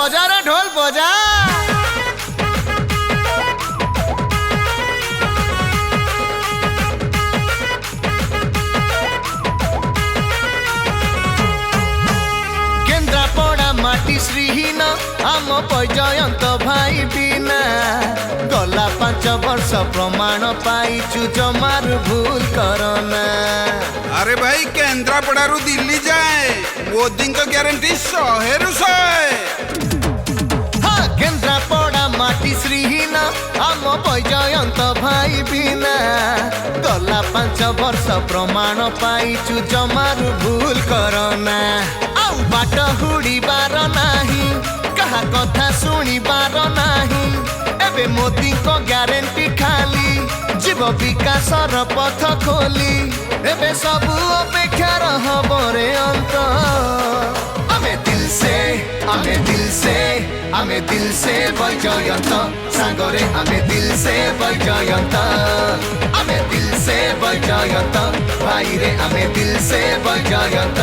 बजा रे ढोल बजा। केन्द्रापड़ा माटी श्रीहीन आम पैजयंत भाई बिना गला 5 वर्ष प्रमाण पाइचु जमार भूल करना। अरे भाई केन्द्रापड़ा दिल्ली जाए मोदी को ग्यारंटी 100 हाँ केन्द्रापड़ा माटी श्रीहीन आम पैजयंत भाई बिना गला 5 वर्ष प्रमाण पाइचु जमार भूल करना। आउ बाट हुड़ीबार नाही कहा कथा शुणिबार नाही एबे मोदी को ग्यारंटी खाली जीव विकासर पथ खोली एबे सबू अपेक्षार हबरे अंत। आमे दिल से वैजयंत सांगरे आमे दिल से वैजयंत आमे दिल से वैजयंत भाई रे आमे दिल से वैजयंत।